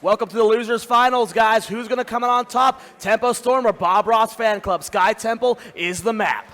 Welcome to the Losers Finals, guys. Who's going to come out on top? TempoStorm or Bob Ross Fan Club? Sky Temple is the map.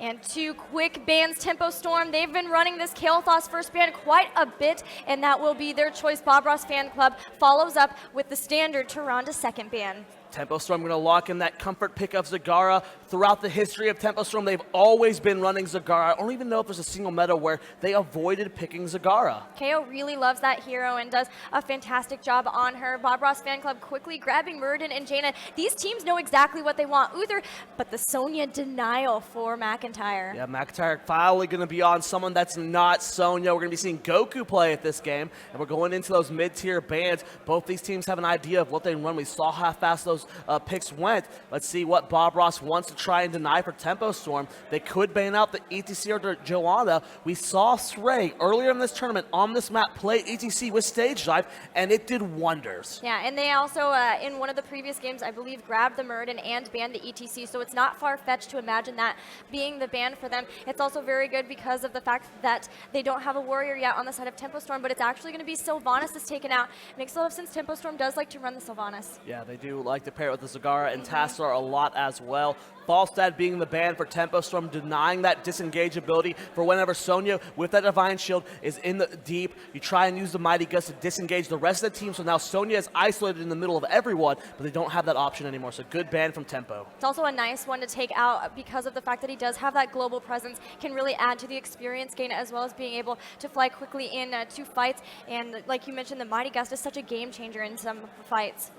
And two quick bans, TempoStorm. They've been running this Kael'thas first ban quite a bit, and that will be their choice. Bob Ross Fan Club follows up with the standard Tyrande second ban. TempoStorm going to lock in that comfort pick of Zagara. Throughout the history of TempoStorm, they've always been running Zagara. I don't even know if there's a single meta where they avoided picking Zagara. KO really loves that hero and does a fantastic job on her. Bob Ross Fan Club quickly grabbing Muradin and Jaina. These teams know exactly what they want, Uther, but the Sonya denial for McIntyre. Yeah, McIntyre finally going to be on someone that's not Sonya. We're going to be seeing Goku play at this game, and we're going into those mid-tier bans. Both these teams have an idea of what they run. We saw how fast those picks went. Let's see what Bob Ross wants to try and deny for TempoStorm. They could ban out the ETC or Joanna. We saw Sray earlier in this tournament on this map play ETC with stage dive, and it did wonders. Yeah, and they also, in one of the previous games, I believe, grabbed the Muradin and banned the ETC, so it's not far-fetched to imagine that being the ban for them. It's also very good because of the fact that they don't have a warrior yet on the side of TempoStorm, but it's actually going to be Sylvanas is taken out. Makes a lot of sense. TempoStorm does like to run the Sylvanas. Yeah, they do like to pair it with the Zagara and Tassadar a lot as well. Falstad being the ban for TempoStorm, denying that disengage ability for whenever Sonya with that Divine Shield is in the deep. You try and use the Mighty Gust to disengage the rest of the team, so now Sonya is isolated in the middle of everyone, but they don't have that option anymore, so good ban from Tempo. It's also a nice one to take out because of the fact that he does have that global presence, can really add to the experience gain as well as being able to fly quickly in to fights, and like you mentioned, the Mighty Gust is such a game changer in some fights.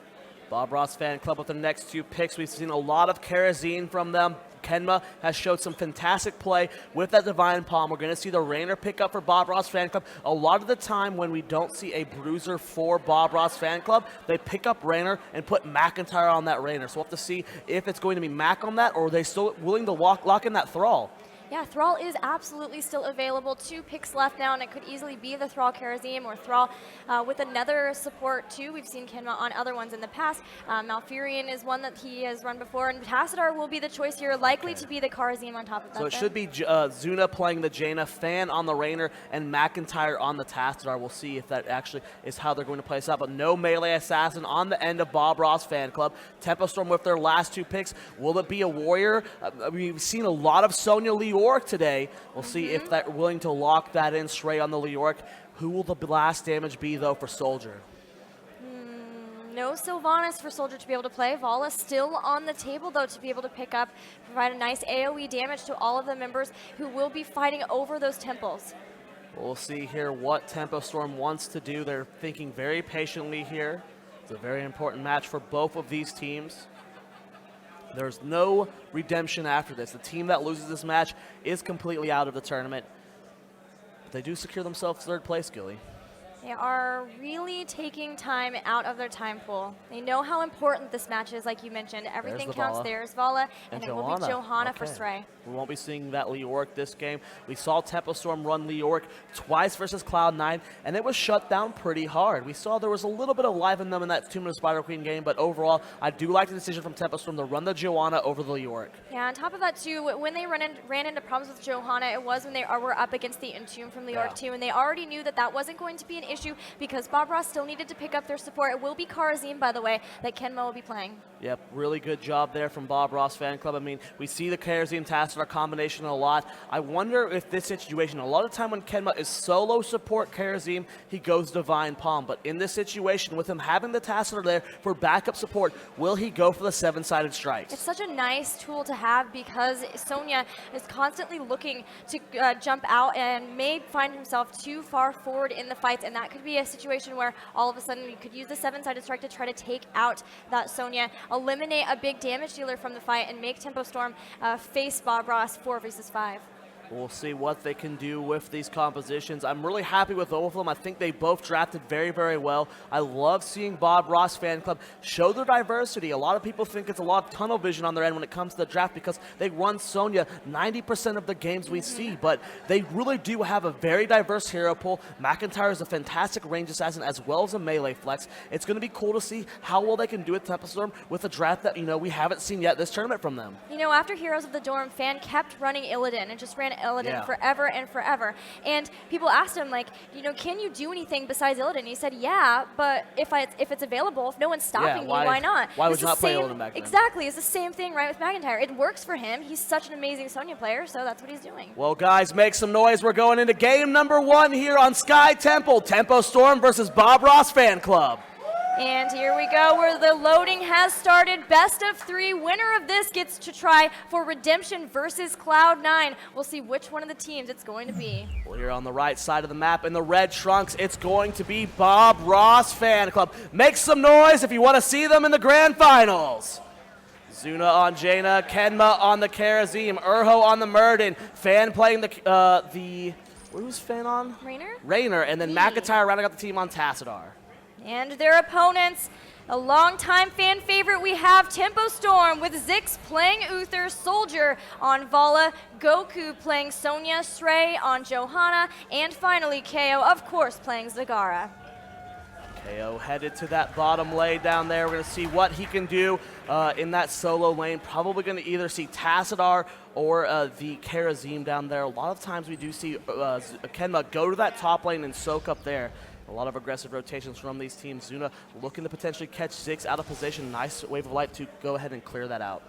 Bob Ross Fan Club with the next two picks. We've seen a lot of Karazine from them. Kenma has showed some fantastic play with that Divine Palm. We're going to see the Rainer pick up for Bob Ross Fan Club. A lot of the time when we don't see a bruiser for Bob Ross Fan Club, they pick up Rainer and put McIntyre on that Rainer. So we'll have to see if it's going to be Mac on that, or are they still willing to lock in that Thrall. Yeah, Thrall is absolutely still available. 2 picks left now, and it could easily be the Thrall Karazim or Thrall with another support too. We've seen Kenma on other ones in the past. Malfurion is one that he has run before, and Tassadar will be the choice here, likely to be the Karazim on top of that. So it should be Zuna playing the Jaina, Fan on the Rainer, and McIntyre on the Tassadar. We'll see if that actually is how they're going to play this out. But no melee assassin on the end of Bob Ross Fan Club. TempoStorm with their last 2 picks. Will it be a warrior? We've seen a lot of Sonya Leoric today. We'll see if they're willing to lock that in. Stray on the Leoric. Who will the blast damage be, though, for Soldier? No Sylvanas for Soldier to be able to play. Vala still on the table, though, to be able to pick up, provide a nice AoE damage to all of the members who will be fighting over those temples. We'll see here what TempoStorm wants to do. They're thinking very patiently here. It's a very important match for both of these teams. There's no redemption after this. The team that loses this match is completely out of the tournament. But they do secure themselves 3rd place, Gilly. They are really taking time out of their time pool. They know how important this match is, like you mentioned. Everything counts. Vala. There's Vala, and it will be Johanna for Okay. Stray. We won't be seeing that Leoric this game. We saw TempoStorm run Leoric twice versus Cloud9, and it was shut down pretty hard. We saw there was a little bit of life in them in that 2-minute Spider Queen game, but overall, I do like the decision from TempoStorm to run the Joanna over the Leoric. Yeah, on top of that, too, when they ran into problems with Johanna, it was when they were up against the Entomb from Leoric, too, and they already knew that that wasn't going to be an issue because Bob Ross still needed to pick up their support. It will be Karazim, by the way, that Kenma will be playing. Yep, really good job there from Bob Ross Fan Club. I mean, we see the Karazim Tassadar combination a lot. I wonder if this situation, a lot of time when Kenma is solo support Karazim, he goes Divine Palm. But in this situation, with him having the Tassadar there for backup support, will he go for the 7-sided strikes? It's such a nice tool to have because Sonya is constantly looking to jump out and may find himself too far forward in the fights, and that could be a situation where all of a sudden you could use the 7-sided strike to try to take out that Sonya, eliminate a big damage dealer from the fight, and make TempoStorm face Bob Ross 4 versus 5. We'll see what they can do with these compositions. I'm really happy with both of them. I think they both drafted very, very well. I love seeing Bob Ross Fan Club show their diversity. A lot of people think it's a lot of tunnel vision on their end when it comes to the draft because they run Sonya 90% of the games we see, but they really do have a very diverse hero pool. McIntyre is a fantastic range assassin as well as a melee flex. It's going to be cool to see how well they can do with TempoStorm with a draft that, we haven't seen yet this tournament from them. After Heroes of the Dorm, Fan kept running Illidan and just ran Illidan forever and forever. And people asked him, like, you know, can you do anything besides Illidan? And he said, yeah, but if it's available, if no one's stopping me, why not? Why would you not play Illidan back then? Exactly. It's the same thing, right, with McIntyre. It works for him. He's such an amazing Sonya player, so that's what he's doing. Well, guys, make some noise. We're going into game number 1 here on Sky Temple. TempoStorm versus Bob Ross Fan Club. And here we go, where the loading has started. Best of 3. Winner of this gets to try for Redemption versus Cloud9. We'll see which one of the teams it's going to be. Well, here on the right side of the map in the red trunks, it's going to be Bob Ross Fan Club. Make some noise if you want to see them in the grand finals. Zuna on Jaina, Kenma on the Karazim, Urho on the Murden, Fan playing who's Fan on? Raynor, and then McIntyre rounding out the team on Tassadar. And their opponents, a longtime fan favorite, we have TempoStorm with Zix playing Uther, Soldier on Vala, Goku playing Sonya, Srey on Johanna, and finally KO, of course, playing Zagara. KO headed to that bottom lane down there. We're going to see what he can do in that solo lane. Probably going to either see Tassadar or the Karazim down there. A lot of times we do see Kenma go to that top lane and soak up there. A lot of aggressive rotations from these teams. Zuna looking to potentially catch Zix out of position. Nice wave of light to go ahead and clear that out.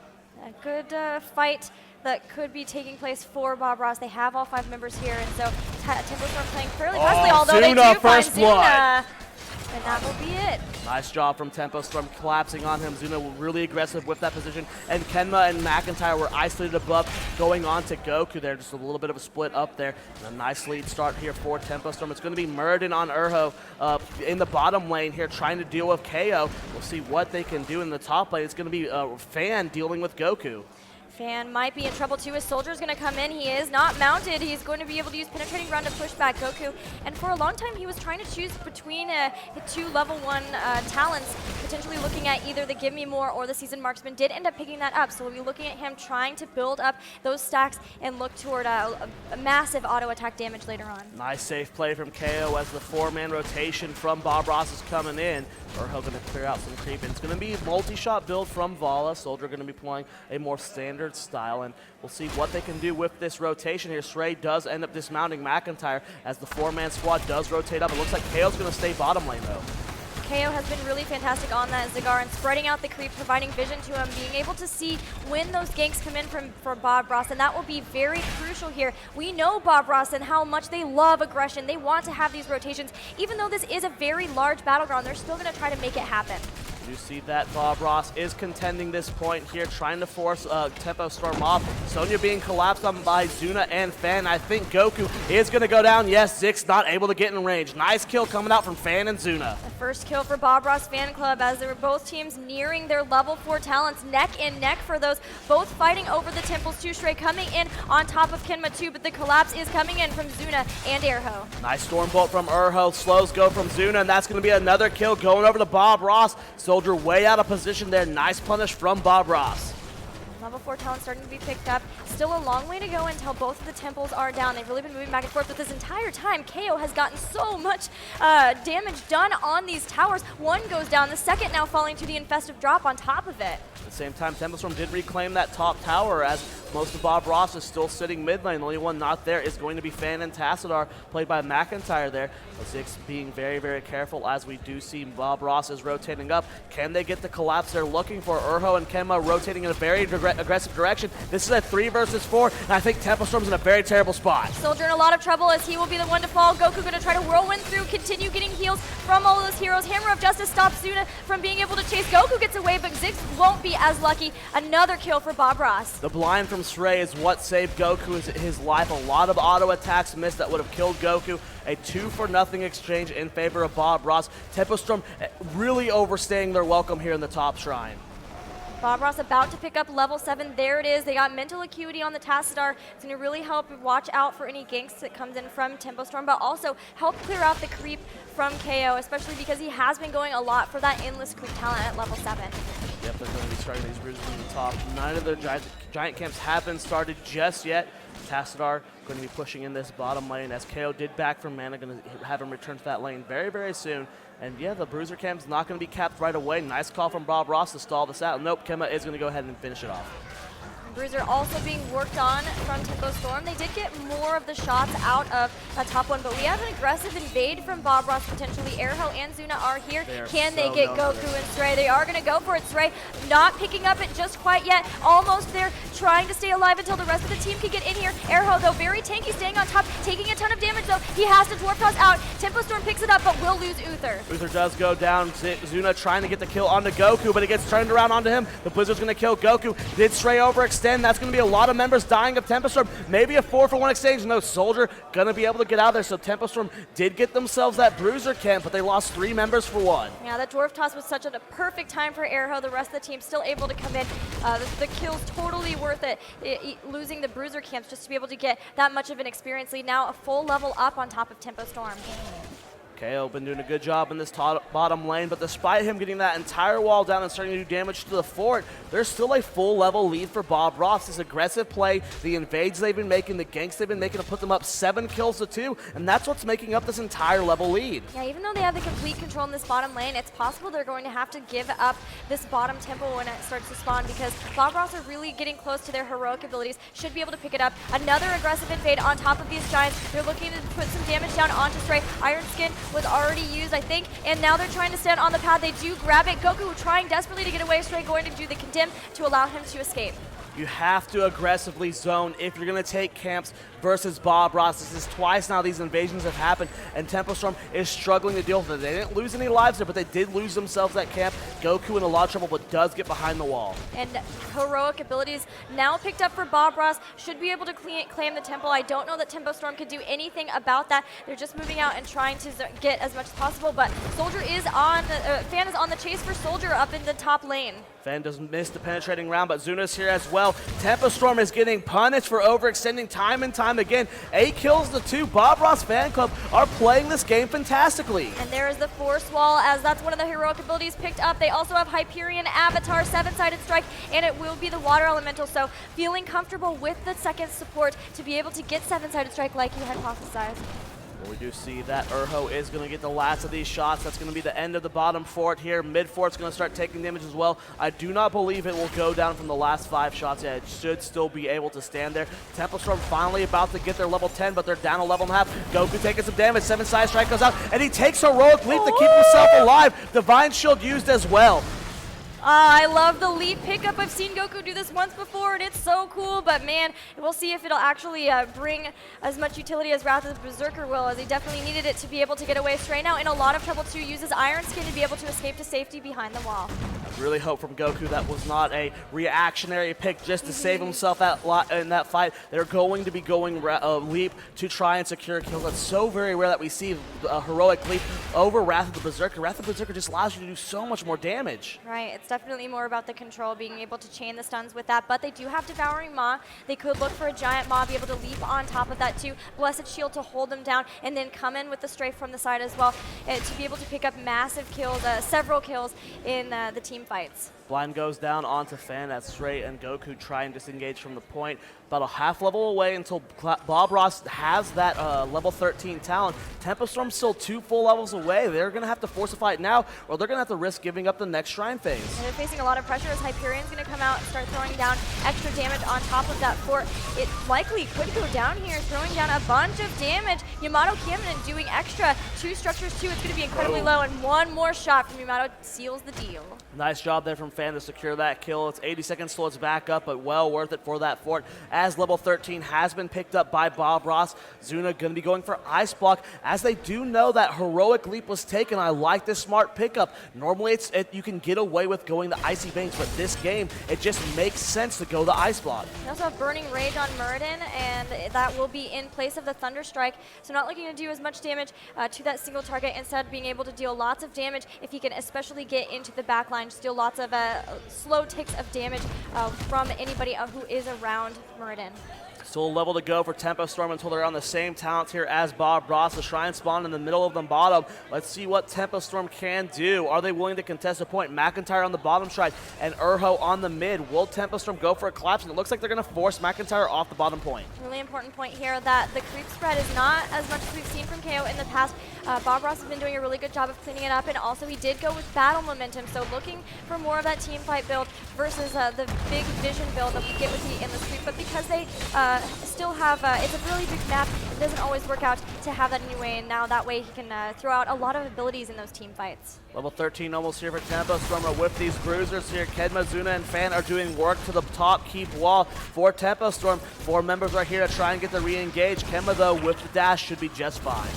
A good fight that could be taking place for Bob Ross. They have all 5 members here, and so TempoStorm playing fairly aggressively, although Zuna, they do find first blood. Zuna. And that will be it. Nice job from TempoStorm collapsing on him. Zuna really aggressive with that position. And Kenma and McIntyre were isolated above, going on to Goku there. Just a little bit of a split up there. And a nice lead start here for TempoStorm. It's going to be Murden on Urho in the bottom lane here, trying to deal with KO. We'll see what they can do in the top lane. It's going to be Fan dealing with Goku. Fan might be in trouble too. His Soldier's going to come in. He is not mounted. He's going to be able to use Penetrating Run to push back Goku. And for a long time, he was trying to choose between the 2 level 1 talents, potentially looking at either the Give Me More or the Seasoned Marksman. Did end up picking that up, so we'll be looking at him trying to build up those stacks and look toward a massive auto attack damage later on. Nice safe play from KO as the 4-man rotation from Bob Ross is coming in. Urho going to clear out some creep. It's going to be multi-shot build from Vala. Soldier going to be playing a more standard style, and we'll see what they can do with this rotation here. Srey does end up dismounting McIntyre as the 4-man squad does rotate up. It looks like KO's going to stay bottom lane, though. KO has been really fantastic on that Zagara and spreading out the creep, providing vision to him, being able to see when those ganks come in for Bob Ross, and that will be very crucial here. We know Bob Ross and how much they love aggression. They want to have these rotations. Even though this is a very large battleground, they're still going to try to make it happen. You see that Bob Ross is contending this point here, trying to force TempoStorm off. Sonya being collapsed on by Zuna and Fan. I think Goku is going to go down. Yes, Zix not able to get in range. Nice kill coming out from Fan and Zuna. The first kill for Bob Ross Fan Club as they were both teams nearing their level 4 talents, neck and neck for those, both fighting over the temples. Srey coming in on top of Kenma too, but the collapse is coming in from Zuna and Urho. Nice storm bolt from Urho, slows go from Zuna, and that's going to be another kill going over to Bob Ross. Soldier way out of position there. Nice punish from Bob Ross. Level 4 talent starting to be picked up. Still a long way to go until both of the temples are down. They've really been moving back and forth, but this entire time, KO has gotten so much damage done on these towers. One goes down, the second now falling to the infestive drop on top of it. At the same time, TempoStorm did reclaim that top tower as most of Bob Ross is still sitting mid lane. The only one not there is going to be Fan and Tassadar, played by McIntyre there. Zix being very, very careful as we do see Bob Ross is rotating up. Can they get the collapse they're looking for? Urho and Kenma rotating in a very aggressive direction. This is a 3 versus 4, and I think TempoStorm's in a very terrible spot. Soldier in a lot of trouble as he will be the one to fall. Goku going to try to whirlwind through, continue getting heals from all of those heroes. Hammer of Justice stops Zuna from being able to chase. Goku gets away, but Zix won't be as lucky. Another kill for Bob Ross. The blind from Srey is what saved Goku his life. A lot of auto attacks missed that would have killed Goku. A 2-for-0 exchange in favor of Bob Ross. TempoStorm really overstaying their welcome here in the top shrine. Bob Ross about to pick up level 7. There it is. They got mental acuity on the Tassadar. It's going to really help watch out for any ganks that comes in from TempoStorm, but also help clear out the creep from KO, especially because he has been going a lot for that endless creep talent at level 7. Yep, they're going to be starting these bruises from the top. None of the giant camps have been started just yet. Tassadar going to be pushing in this bottom lane as KO did back from mana, going to have him return to that lane very, very soon. And yeah, the bruiser camp's not going to be capped right away. Nice call from Bob Ross to stall this out. Nope, Kenma is going to go ahead and finish it off. Bruiser also being worked on from TempoStorm. They did get more of the shots out of top one, but we have an aggressive invade from Bob Ross potentially. Airho and Zuna are here. Can they get Goku and Stray? They are going to go for it. Stray not picking up it just quite yet. Almost there, trying to stay alive until the rest of the team can get in here. Airho, though, very tanky, staying on top, taking a ton of damage, though. He has to Dwarf Toss out. TempoStorm picks it up, but will lose Uther. Uther does go down. Zuna trying to get the kill onto Goku, but it gets turned around onto him. The Blizzard's going to kill Goku. Did Stray overextend? That's going to be a lot of members dying of TempoStorm. Maybe a 4-for-1 exchange. No, Soldier going to be able to get out there. So TempoStorm did get themselves that Bruiser camp, but they lost 3 members for 1. Yeah, that Dwarf Toss was such a perfect time for Airho. The rest of the team still able to come in. The kill's totally worth it. Losing the Bruiser camps just to be able to get that much of an experience lead. Now a full level up on top of TempoStorm. KO been doing a good job in this bottom lane, but despite him getting that entire wall down and starting to do damage to the fort, there's still a full level lead for Bob Ross. This aggressive play, the invades they've been making, the ganks they've been making to put them up 7 kills to 2, and that's what's making up this entire level lead. Yeah, even though they have the complete control in this bottom lane, it's possible they're going to have to give up this bottom tempo when it starts to spawn, because Bob Ross are really getting close to their heroic abilities, should be able to pick it up. Another aggressive invade on top of these Giants. They're looking to put some damage down onto Stray. Iron Skin was already used, I think, and now they're trying to stand on the pad. They do grab it. Goku trying desperately to get away. Stray going to do the condemn to allow him to escape. You have to aggressively zone if you're going to take camps versus Bob Ross. This is twice now these invasions have happened, and TempoStorm is struggling to deal with it. They didn't lose any lives there, but they did lose themselves that camp. Goku in a lot of trouble, but does get behind the wall. And heroic abilities now picked up for Bob Ross. Should be able to claim the temple. I don't know that TempoStorm could do anything about that. They're just moving out and trying to get as much as possible, but Soldier is on, Fan is on the chase for Soldier up in the top lane. Fan doesn't miss the penetrating round, but Zuna's here as well. TempoStorm is getting punished for overextending time and time again. 8 kills to 2. Bob Ross fan club are playing this game fantastically. And there is the force wall, as that's one of the heroic abilities picked up. They also have Hyperion Avatar, 7-sided strike, and it will be the water elemental. So feeling comfortable with the second support to be able to get 7-sided strike like you hypothesized. Well, we do see that Urho is going to get the last of these shots. That's going to be the end of the bottom fort here. Mid fort's going to start taking damage as well. I do not believe it will go down from the last 5 shots. Yeah, it should still be able to stand there. TempoStorm finally about to get their level 10, but they're down a level and a half. Goku taking some damage. 7-side strike goes out, and he takes Heroic Leap to keep himself alive. Divine Shield used as well. I love the leap pickup. I've seen Goku do this once before, and it's so cool, but man, we'll see if it'll actually bring as much utility as Wrath of the Berserker will, as he definitely needed it to be able to get away. Stray now in a lot of trouble too, uses Iron Skin to be able to escape to safety behind the wall. I really hope from Goku that was not a reactionary pick just to save himself in that fight. They're going to be going Leap to try and secure kills. That's so very rare that we see a Heroic Leap over Wrath of the Berserker. Wrath of the Berserker just allows you to do so much more damage. Right, it's definitely more about the control, being able to chain the stuns with that, but they do have Devouring Maw. They could look for a Giant Maw, be able to leap on top of that too. Blessed Shield to hold them down, and then come in with the strafe from the side as well to be able to pick up massive kills, several kills in the team fights. Blind goes down onto Fan. That's Stray and Goku try and disengage from the point. About a half level away until Bob Ross has that level 13 talent. TempoStorm's still 2 full levels away. They're going to have to force a fight now, or they're going to have to risk giving up the next shrine phase. And they're facing a lot of pressure as Hyperion's going to come out and start throwing down extra damage on top of that fort. It likely could go down here, throwing down a bunch of damage. Yamato Kiaminen doing extra. 2 structures too. It's going to be incredibly low, and one more shot from Yamato seals the deal. Nice job there from Fan to secure that kill. It's 80 seconds till it's back up, but well worth it for that fort, as level 13 has been picked up by Bob Ross. Zuna going to be going for Ice Block, as they do know that Heroic Leap was taken. I like this smart pickup. Normally you can get away with going the Icy Veins, but this game, it just makes sense to go the Ice Block. They also have Burning Rage on Muradin, and that will be in place of the Thunder Strike, so not looking to do as much damage to that single target, instead being able to deal lots of damage if he can especially get into the back line, just deal lots of slow ticks of damage from anybody who is around Muradin. Still a level to go for TempoStorm until they're on the same talent here as Bob Ross. The Shrine spawn in the middle of the bottom. Let's see what TempoStorm can do. Are they willing to contest a point? McIntyre on the bottom side and Urho on the mid. Will TempoStorm go for a collapse? And it looks like they're going to force McIntyre off the bottom point. Really important point here that the creep spread is not as much as we've seen from KO in the past. Bob Ross has been doing a really good job of cleaning it up, and also he did go with battle momentum, so looking for more of that team fight build versus the big vision build that we get with the Endless Sweep. But because they still have, it's a really big map, it doesn't always work out to have that anyway, and now that way he can throw out a lot of abilities in those team fights. Level 13 almost here for TempoStorm with these bruisers here. Kenma, Zuna, and Fan are doing work to the top keep wall for TempoStorm. 4 members are here to try and get the re-engage. Kenma, though, with the dash should be just fine.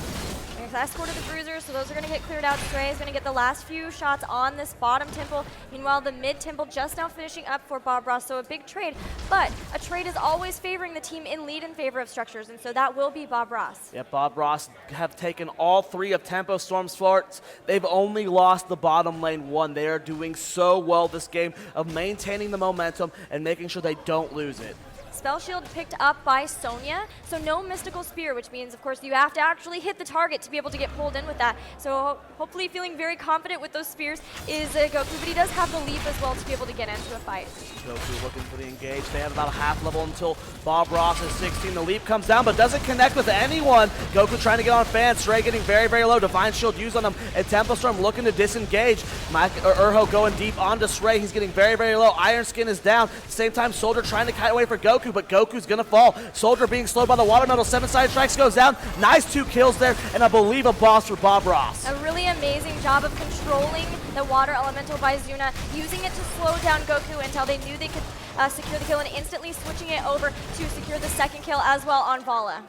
Escorted the bruisers, so those are going to get cleared out. Stray is going to get the last few shots on this bottom temple. Meanwhile, the mid temple just now finishing up for Bob Ross, so a big trade. But a trade is always favoring the team in lead in favor of structures, and so that will be Bob Ross. Yeah, Bob Ross have taken all 3 of TempoStorm's forts. They've only lost the bottom lane 1. They are doing so well this game of maintaining the momentum and making sure they don't lose it. Spell Shield picked up by Sonya, so no Mystical Spear, which means, of course, you have to actually hit the target to be able to get pulled in with that. So hopefully feeling very confident with those spears is Goku, but he does have the leap as well to be able to get into a fight. Goku looking for the engage. They have about a half level until Bob Ross is 16. The leap comes down, but doesn't connect with anyone. Goku trying to get on Fan. Stray getting very, very low. Divine Shield used on him, and TempoStorm looking to disengage. Urho going deep onto Stray. He's getting very, very low. Iron Skin is down. At the same time, Soldier trying to kite away for Goku, but Goku's gonna fall. Soldier being slowed by the water metal. 7-sided strikes goes down. Nice 2 kills there, and I believe a boss for Bob Ross. A really amazing job of controlling the water elemental by Zuna, using it to slow down Goku until they knew they could secure the kill, and instantly switching it over to secure the second kill as well on Vala.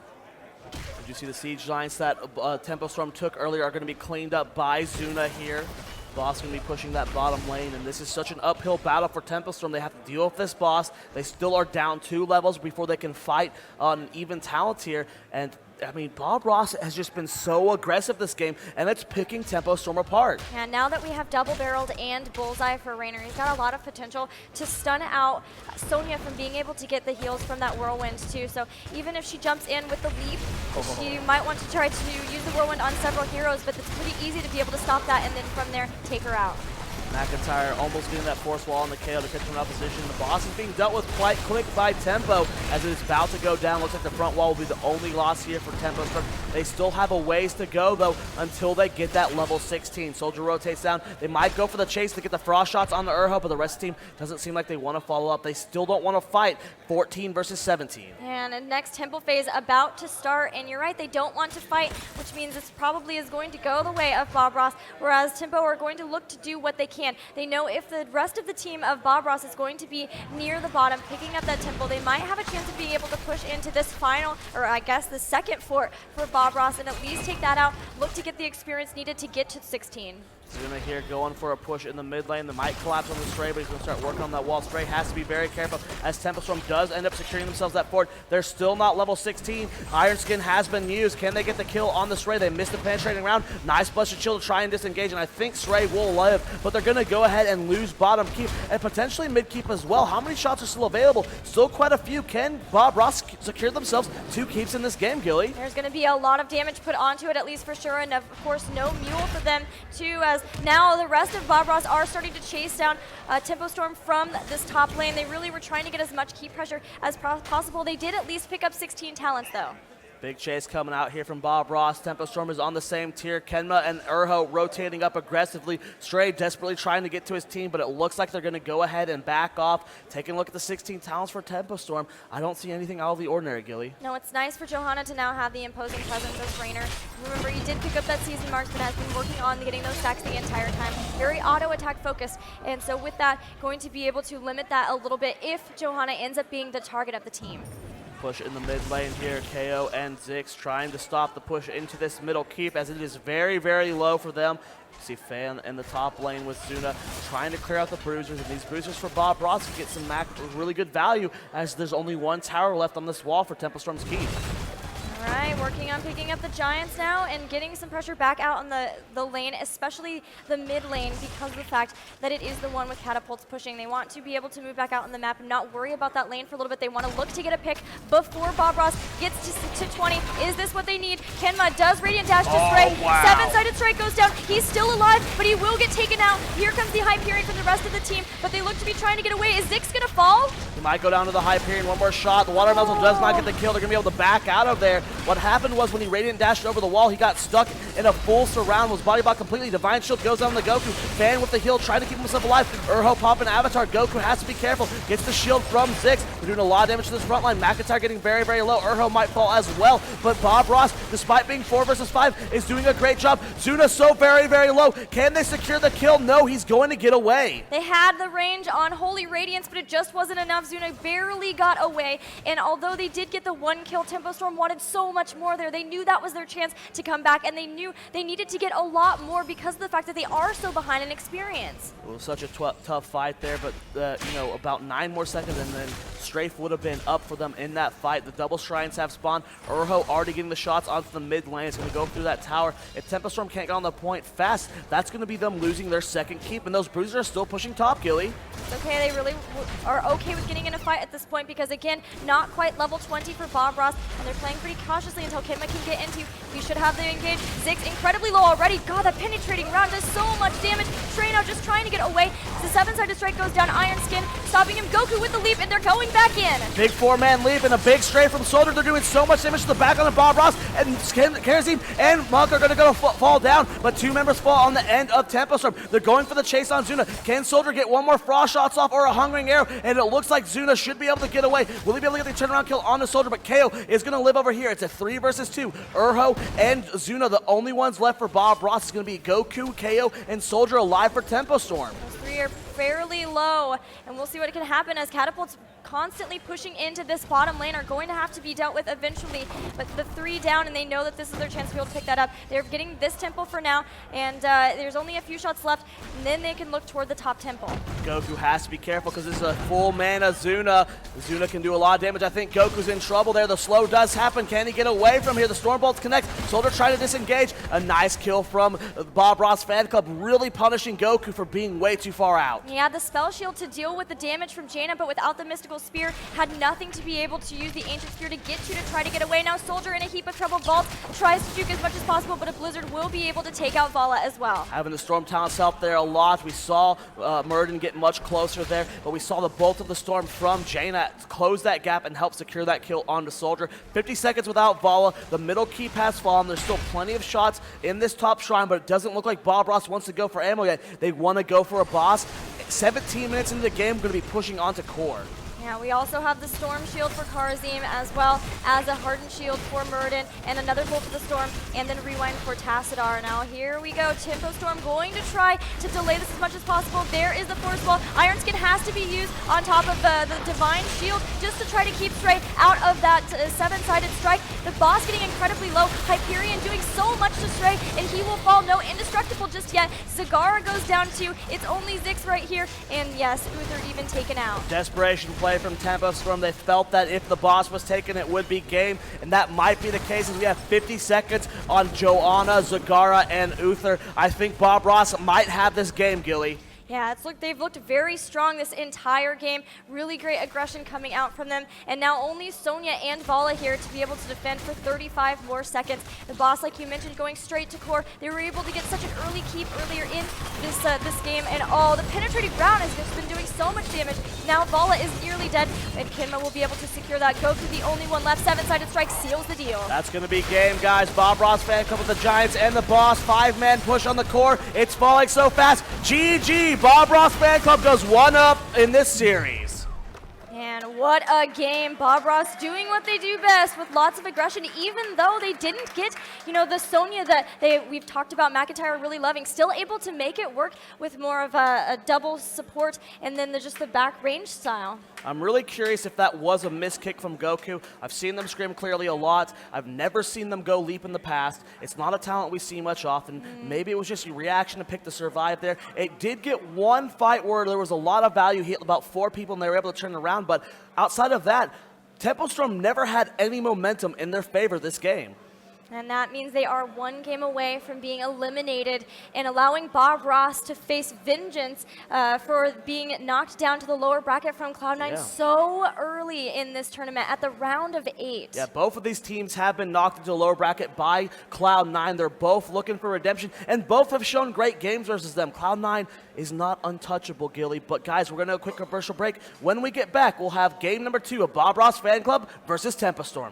Did you see the siege giants that TempoStorm took earlier are going to be cleaned up by Zuna here? Boss going to be pushing that bottom lane, and this is such an uphill battle for TempoStorm. They have to deal with this boss. They still are down 2 levels before they can fight on an even talent here, and I mean, Bob Ross has just been so aggressive this game, and it's picking TempoStorm apart. And now that we have double-barreled and bullseye for Raynor, he's got a lot of potential to stun out Sonya from being able to get the heals from that whirlwind too. So even if she jumps in with the leap, she might want to try to use the whirlwind on several heroes, but it's pretty easy to be able to stop that and then from there take her out. McIntyre almost getting that force wall on the KO to catch him in opposition. The boss is being dealt with quite quick by Tempo as it is about to go down. Looks like the front wall will be the only loss here for TempoStorm. They still have a ways to go, though, until they get that level 16. Soldier rotates down. They might go for the chase to get the frost shots on the Urho, but the rest of the team doesn't seem like they want to follow up. They still don't want to fight 14 versus 17. And the next temple phase about to start, and you're right, they don't want to fight, which means this probably is going to go the way of Bob Ross, whereas Tempo are going to look to do what they can. They know if the rest of the team of Bob Ross is going to be near the bottom, picking up that temple, they might have a chance of being able to push into this final, or I guess the second fort for Bob Ross, and at least take that out, look to get the experience needed to get to 16. Zuna here going for a push in the mid lane. The might collapse on the Stray, but he's going to start working on that wall. Stray has to be very careful as TempoStorm does end up securing themselves that fort. They're still not level 16. Iron Skin has been used. Can they get the kill on the Stray? They missed the penetrating round. Nice Blessed Shield to try and disengage, and I think Stray will live, but they're going to go ahead and lose bottom keep and potentially mid keep as well. How many shots are still available? Still quite a few. Can Bob Ross secure themselves 2 keeps in this game, Gilly? There's going to be a lot of damage put onto it, at least for sure, and of course no mule for them too, as now the rest of Bob Ross are starting to chase down TempoStorm from this top lane. They really were trying to get as much keep pressure as possible. They did at least pick up 16 talents though. Big chase coming out here from Bob Ross. TempoStorm is on the same tier. Kenma and Urho rotating up aggressively. Stray desperately trying to get to his team, but it looks like they're going to go ahead and back off. Taking a look at the 16 talents for TempoStorm, I don't see anything out of the ordinary, Gilly. No, it's nice for Johanna to now have the imposing presence of Raynor. Remember, he did pick up that season marks, but has been working on getting those stacks the entire time. Very auto-attack focused, and so with that, going to be able to limit that a little bit if Johanna ends up being the target of the team. Push in the mid lane here. KO and Zix trying to stop the push into this middle keep as it is very, very low for them. You see Fan in the top lane with Zuna trying to clear out the bruisers, and these bruisers for Bob Ross can get some really good value as there's only 1 tower left on this wall for TempoStorm's keep. All right, working on picking up the Giants now and getting some pressure back out on the lane, especially the mid lane, because of the fact that it is the one with catapults pushing. They want to be able to move back out on the map and not worry about that lane for a little bit. They want to look to get a pick before Bob Ross gets to 20. Is this what they need? Kenma does Radiant Dash to Stray. Wow. 7-sided strike goes down. He's still alive, but he will get taken out. Here comes the Hyperion from the rest of the team, but they look to be trying to get away. Is Zix going to fall? He might go down to the Hyperion. 1 more shot. The Water Muzzle does not get the kill. They're going to be able to back out of there. What happened was when he Radiant dashed over the wall, he got stuck in a full surround, was body blocked completely. Divine Shield goes down the Goku. Fan with the heal, trying to keep himself alive. Urho popping Avatar. Goku has to be careful. Gets the shield from Ziggs. They're doing a lot of damage to this front line. McIntyre getting very, very low. Urho might fall as well, but Bob Ross, despite being 4 versus 5, is doing a great job. Zuna so very, very low. Can they secure the kill? No, he's going to get away. They had the range on Holy Radiance, but it just wasn't enough. Zuna barely got away, and although they did get the 1 kill, TempoStorm wanted so much more there. They knew that was their chance to come back, and they knew they needed to get a lot more because of the fact that they are so behind in experience. It was such a tough fight there, but about 9 more seconds, and then Strafe would have been up for them in that fight. The double shrines have spawned. Urho already getting the shots onto the mid lane. It's going to go through that tower. If TempoStorm can't get on the point fast, that's going to be them losing their second keep, and those bruisers are still pushing top, Gilly. It's okay, they really are okay with getting in a fight at this point because, again, not quite level 20 for Bob Ross, and they're playing pretty cautiously until Kidma can get into. We should have them engaged. Ziggs incredibly low already. God, that penetrating round does so much damage. Traino just trying to get away. The 7-sided strike goes down. Iron Skin stopping him. Goku with the leap, and they're going back in. Big 4-man leap and a big stray from Soldier. They're doing so much damage to the back on the Bob Ross, and Karazim and Monk are going to fall down, but 2 members fall on the end of TempoStorm. They're going for the chase on Zuna. Can Soldier get 1 more frost shots off or a hungering arrow? And it looks like Zuna should be able to get away. Will he be able to get the turnaround kill on the Soldier? But KO is going to live over here. It's a 3 versus 2. Urho and Zuna, the only ones left for Bob Ross, is going to be Goku, KO, and Soldier alive for TempoStorm. Those 3 are fairly low, and we'll see what can happen as Catapult's constantly pushing into this bottom lane are going to have to be dealt with eventually, but the 3 down, and they know that this is their chance to be able to pick that up. They're getting this tempo for now, and there's only a few shots left, and then they can look toward the top tempo. Goku has to be careful because this is a full mana Zuna. Zuna can do a lot of damage. I think Goku's in trouble there. The slow does happen. Can he get away from here? The Storm Bolts connect. Soldier trying to disengage. A nice kill from Bob Ross fan club, really punishing Goku for being way too far out. He had the spell shield to deal with the damage from Jaina, but without the mystical spear, had nothing to be able to use the ancient spear to get to try to get away. Now Soldier in a heap of trouble. Vault tries to juke as much as possible, but a Blizzard will be able to take out Vala as well. Having the Storm talents help there a lot. We saw Murden get much closer there, but we saw the Bolt of the Storm from Jaina close that gap and help secure that kill onto Soldier. 50 seconds without Vala. The middle keep has fallen. There's still plenty of shots in this top shrine, but it doesn't look like Bob Ross wants to go for ammo yet. They want to go for a boss. 17 minutes into the game, going to be pushing onto core. Yeah, we also have the Storm Shield for Karazim, as well as a Hardened Shield for Murden, and another Bolt of the Storm, and then Rewind for Tassadar. Now here we go, TempoStorm going to try to delay this as much as possible. There is the Force Wall. Iron Skin has to be used on top of the Divine Shield just to try to keep Stray out of that 7-sided strike. The boss getting incredibly low. Hyperion doing so much to Stray, and he will fall. No indestructible just yet. Zagara goes down too. It's only Ziggs right here, and yes, Uther even taken out. Desperation play from TempoStorm. They felt that if the boss was taken, it would be game, and that might be the case as we have 50 seconds on Joanna, Zagara, and Uther. I think Bob Ross might have this game, Gilly. Yeah, they've looked very strong this entire game. Really great aggression coming out from them. And now only Sonya and Vala here to be able to defend for 35 more seconds. The boss, like you mentioned, going straight to core. They were able to get such an early keep earlier in this game. And the penetrating round has just been doing so much damage. Now Vala is nearly dead, and Kinma will be able to secure that. Goku, the only one left. 7-sided strike seals the deal. That's going to be game, guys. Bob Ross fan club with the Giants and the boss. 5-man push on the core. It's falling so fast. GG. Bob Ross fan club goes 1-up in this series. And what a game. Bob Ross doing what they do best with lots of aggression, even though they didn't get, the Sonya that we've talked about McIntyre really loving. Still able to make it work with more of a double support and then just the back range style. I'm really curious if that was a miss kick from Goku. I've seen them scream clearly a lot. I've never seen them go leap in the past. It's not a talent we see much often. Maybe it was just a reaction to pick to survive there. It did get one fight where there was a lot of value, hit about 4 people, and they were able to turn it around. But outside of that, TempoStorm never had any momentum in their favor this game. And that means they are 1 game away from being eliminated and allowing Bob Ross to face vengeance for being knocked down to the lower bracket from Cloud9 so early in this tournament at the round of 8. Yeah, both of these teams have been knocked into the lower bracket by Cloud9. They're both looking for redemption, and both have shown great games versus them. Cloud9 is not untouchable, Gilly. But guys, we're going to do a quick commercial break. When we get back, we'll have game number 2 of Bob Ross Fan Club versus TempoStorm.